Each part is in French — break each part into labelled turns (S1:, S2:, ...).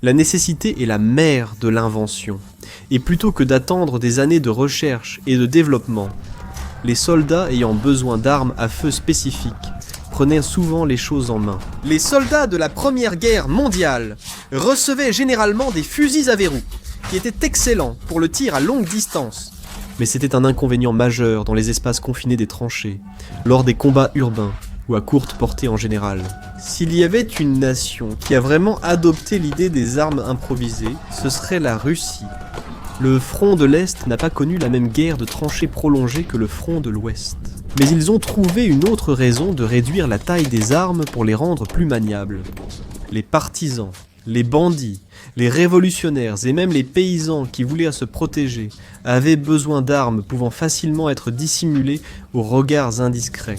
S1: La nécessité est la mère de l'invention, et plutôt que d'attendre des années de recherche et de développement, les soldats ayant besoin d'armes à feu spécifiques prenaient souvent les choses en main. Les soldats de la Première Guerre mondiale recevaient généralement des fusils à verrou, qui étaient excellents pour le tir à longue distance. Mais c'était un inconvénient majeur dans les espaces confinés des tranchées, lors des combats urbains, ou à courte portée en général. S'il y avait une nation qui a vraiment adopté l'idée des armes improvisées, ce serait la Russie. Le front de l'Est n'a pas connu la même guerre de tranchées prolongée que le front de l'Ouest. Mais ils ont trouvé une autre raison de réduire la taille des armes pour les rendre plus maniables. Les partisans, les bandits, les révolutionnaires et même les paysans qui voulaient se protéger avaient besoin d'armes pouvant facilement être dissimulées aux regards indiscrets.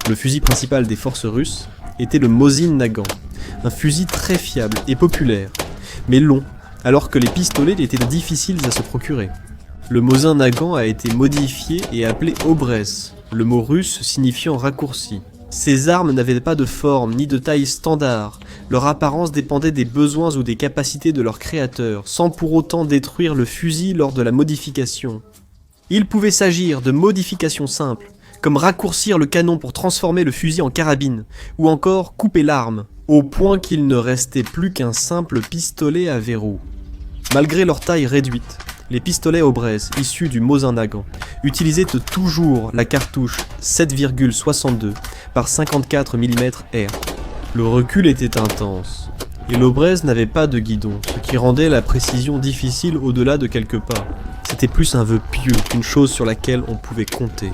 S1: Le fusil principal des forces russes était le Mosin Nagant, un fusil très fiable et populaire, mais long, alors que les pistolets étaient difficiles à se procurer. Le Mosin Nagant a été modifié et appelé Obrez, le mot russe signifiant raccourci. Ces armes n'avaient pas de forme ni de taille standard, leur apparence dépendait des besoins ou des capacités de leur créateur, sans pour autant détruire le fusil lors de la modification. Il pouvait s'agir de modifications simples, comme raccourcir le canon pour transformer le fusil en carabine, ou encore couper l'arme, au point qu'il ne restait plus qu'un simple pistolet à verrou. Malgré leur taille réduite, les pistolets Obrez, issus du Mosin Nagant, utilisaient toujours la cartouche 7,62 par 54 mm R. Le recul était intense, et l'Obrez n'avait pas de guidon, ce qui rendait la précision difficile au-delà de quelques pas. C'était plus un vœu pieux qu'une chose sur laquelle on pouvait compter.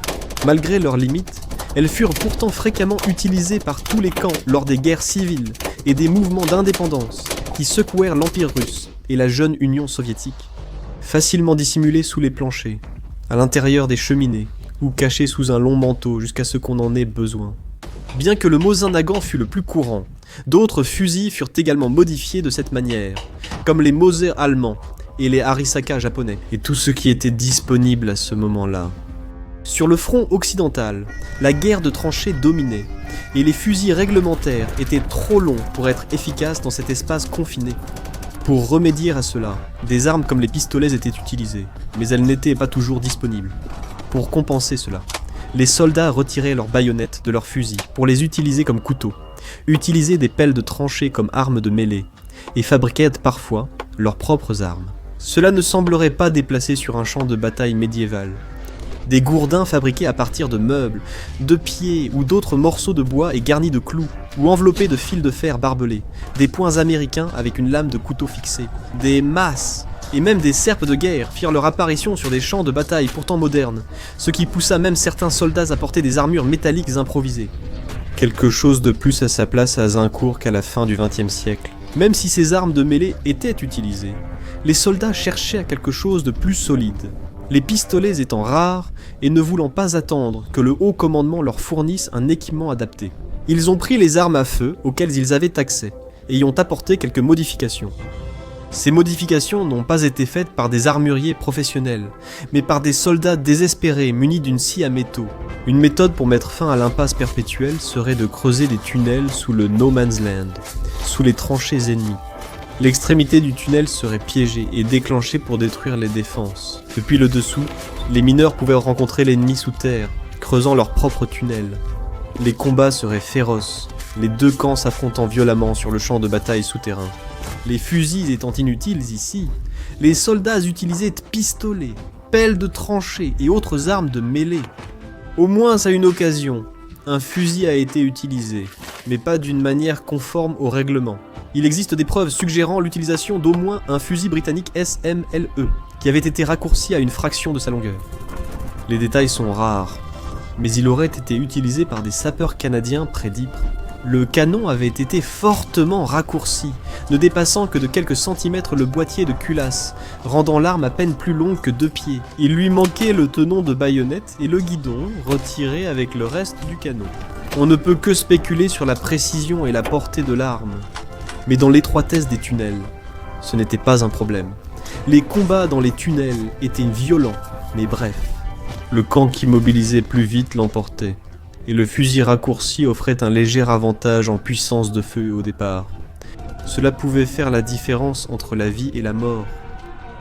S1: Malgré leurs limites, elles furent pourtant fréquemment utilisées par tous les camps lors des guerres civiles et des mouvements d'indépendance qui secouèrent l'Empire russe et la jeune Union soviétique. Facilement dissimulées sous les planchers, à l'intérieur des cheminées, ou cachées sous un long manteau jusqu'à ce qu'on en ait besoin. Bien que le Mosin Nagant fût le plus courant, d'autres fusils furent également modifiés de cette manière, comme les Mauser allemands et les Arisaka japonais, et tout ce qui était disponible à ce moment-là. Sur le front occidental, la guerre de tranchées dominait, et les fusils réglementaires étaient trop longs pour être efficaces dans cet espace confiné. Pour remédier à cela, des armes comme les pistolets étaient utilisées, mais elles n'étaient pas toujours disponibles. Pour compenser cela, les soldats retiraient leurs baïonnettes de leurs fusils pour les utiliser comme couteaux, utilisaient des pelles de tranchée comme armes de mêlée, et fabriquaient parfois leurs propres armes. Cela ne semblerait pas déplacé sur un champ de bataille médiéval. Des gourdins fabriqués à partir de meubles, de pieds ou d'autres morceaux de bois et garnis de clous, ou enveloppés de fils de fer barbelés, des poings américains avec une lame de couteau fixée, des masses, et même des serpes de guerre firent leur apparition sur des champs de bataille pourtant modernes, ce qui poussa même certains soldats à porter des armures métalliques improvisées. Quelque chose de plus à sa place à Azincourt qu'à la fin du XXe siècle. Même si ces armes de mêlée étaient utilisées, les soldats cherchaient à quelque chose de plus solide. Les pistolets étant rares et ne voulant pas attendre que le haut commandement leur fournisse un équipement adapté. Ils ont pris les armes à feu auxquelles ils avaient accès et y ont apporté quelques modifications. Ces modifications n'ont pas été faites par des armuriers professionnels, mais par des soldats désespérés munis d'une scie à métaux. Une méthode pour mettre fin à l'impasse perpétuelle serait de creuser des tunnels sous le No Man's Land, sous les tranchées ennemies. L'extrémité du tunnel serait piégée et déclenchée pour détruire les défenses. Depuis le dessous, les mineurs pouvaient rencontrer l'ennemi sous terre, creusant leur propre tunnel. Les combats seraient féroces, les deux camps s'affrontant violemment sur le champ de bataille souterrain. Les fusils étant inutiles ici, les soldats utilisaient pistolets, pelles de tranchée et autres armes de mêlée. Au moins à une occasion, un fusil a été utilisé, mais pas d'une manière conforme au règlement. Il existe des preuves suggérant l'utilisation d'au moins un fusil britannique SMLE, qui avait été raccourci à une fraction de sa longueur. Les détails sont rares, mais il aurait été utilisé par des sapeurs canadiens près d'Ypres. Le canon avait été fortement raccourci, ne dépassant que de quelques centimètres le boîtier de culasse, rendant l'arme à peine plus longue que 2 pieds. Il lui manquait le tenon de baïonnette et le guidon, retiré avec le reste du canon. On ne peut que spéculer sur la précision et la portée de l'arme. Mais dans l'étroitesse des tunnels, ce n'était pas un problème. Les combats dans les tunnels étaient violents, mais bref. Le camp qui mobilisait plus vite l'emportait, et le fusil raccourci offrait un léger avantage en puissance de feu au départ. Cela pouvait faire la différence entre la vie et la mort.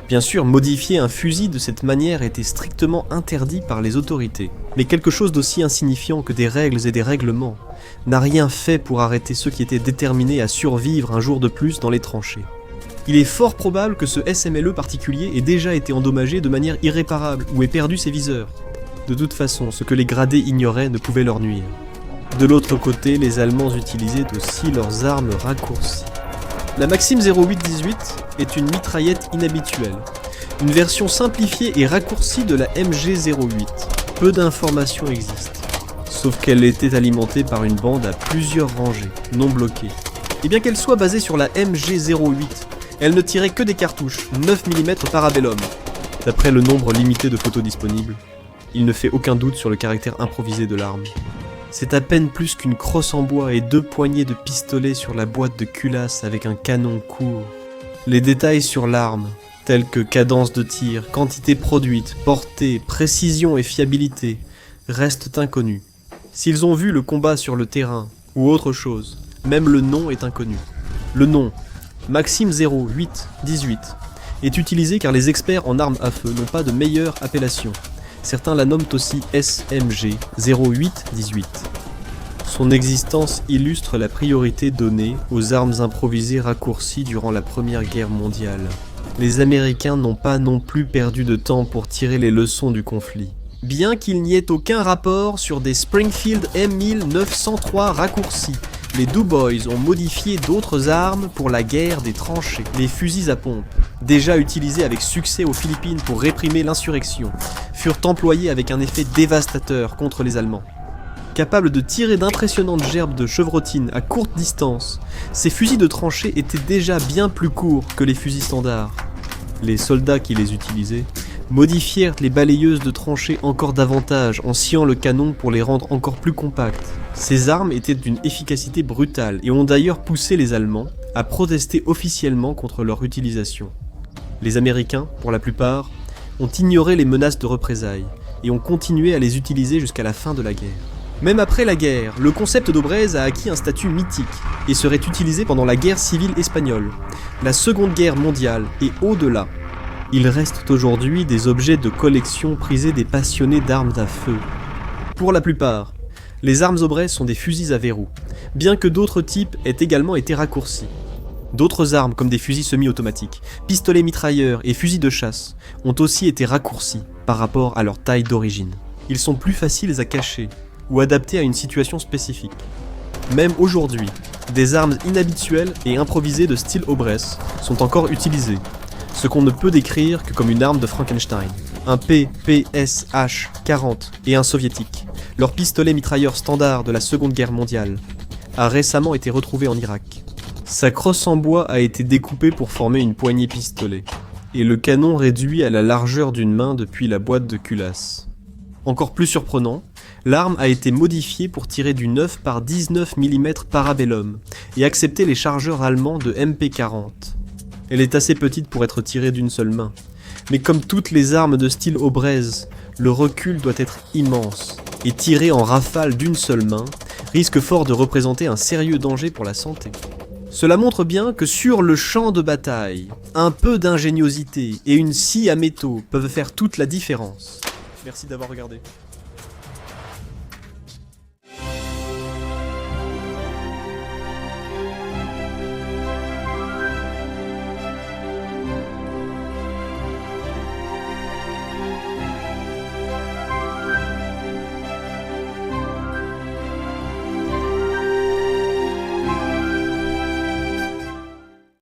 S1: Bien sûr, modifier un fusil de cette manière était strictement interdit par les autorités. Mais quelque chose d'aussi insignifiant que des règles et des règlements n'a rien fait pour arrêter ceux qui étaient déterminés à survivre un jour de plus dans les tranchées. Il est fort probable que ce SMLE particulier ait déjà été endommagé de manière irréparable ou ait perdu ses viseurs. De toute façon, ce que les gradés ignoraient ne pouvait leur nuire. De l'autre côté, les Allemands utilisaient aussi leurs armes raccourcies. La Maxim 08-18 est une mitraillette inhabituelle, une version simplifiée et raccourcie de la MG08. Peu d'informations existent, sauf qu'elle était alimentée par une bande à plusieurs rangées, non bloquées. Et bien qu'elle soit basée sur la MG08, elle ne tirait que des cartouches 9 mm Parabellum. D'après le nombre limité de photos disponibles, il ne fait aucun doute sur le caractère improvisé de l'arme. C'est à peine plus qu'une crosse en bois et 2 poignées de pistolet sur la boîte de culasse avec un canon court. Les détails sur l'arme, tels que cadence de tir, quantité produite, portée, précision et fiabilité, restent inconnus. S'ils ont vu le combat sur le terrain, ou autre chose, même le nom est inconnu. Le nom, Maxim 08-18, est utilisé car les experts en armes à feu n'ont pas de meilleure appellation. Certains la nomment aussi SMG 08-18. Son existence illustre la priorité donnée aux armes improvisées raccourcies durant la Première Guerre mondiale. Les Américains n'ont pas non plus perdu de temps pour tirer les leçons du conflit. Bien qu'il n'y ait aucun rapport sur des Springfield M1903 raccourcis, les Doughboys ont modifié d'autres armes pour la guerre des tranchées. Les fusils à pompe, déjà utilisés avec succès aux Philippines pour réprimer l'insurrection, furent employés avec un effet dévastateur contre les Allemands. Capables de tirer d'impressionnantes gerbes de chevrotine à courte distance, ces fusils de tranchée étaient déjà bien plus courts que les fusils standards. Les soldats qui les utilisaient modifièrent les balayeuses de tranchées encore davantage en sciant le canon pour les rendre encore plus compactes. Ces armes étaient d'une efficacité brutale et ont d'ailleurs poussé les Allemands à protester officiellement contre leur utilisation. Les Américains, pour la plupart, ont ignoré les menaces de représailles et ont continué à les utiliser jusqu'à la fin de la guerre. Même après la guerre, le concept d'Aubraise a acquis un statut mythique et serait utilisé pendant la guerre civile espagnole, la Seconde Guerre mondiale et au-delà. Ils restent aujourd'hui des objets de collection prisés des passionnés d'armes à feu. Pour la plupart, les armes Aubraise sont des fusils à verrou, bien que d'autres types aient également été raccourcis. D'autres armes comme des fusils semi-automatiques, pistolets mitrailleurs et fusils de chasse ont aussi été raccourcis par rapport à leur taille d'origine. Ils sont plus faciles à cacher ou adaptés à une situation spécifique. Même aujourd'hui, des armes inhabituelles et improvisées de style Aubraise sont encore utilisées, ce qu'on ne peut décrire que comme une arme de Frankenstein. Un PPSH-40 et un soviétique, leur pistolet mitrailleur standard de la Seconde Guerre mondiale, a récemment été retrouvé en Irak. Sa crosse en bois a été découpée pour former une poignée pistolet, et le canon réduit à la largeur d'une main depuis la boîte de culasse. Encore plus surprenant, l'arme a été modifiée pour tirer du 9 par 19 mm Parabellum et accepter les chargeurs allemands de MP40. Elle est assez petite pour être tirée d'une seule main, mais comme toutes les armes de style Aubraise, le recul doit être immense, et tirer en rafale d'une seule main risque fort de représenter un sérieux danger pour la santé. Cela montre bien que sur le champ de bataille, un peu d'ingéniosité et une scie à métaux peuvent faire toute la différence. Merci d'avoir regardé.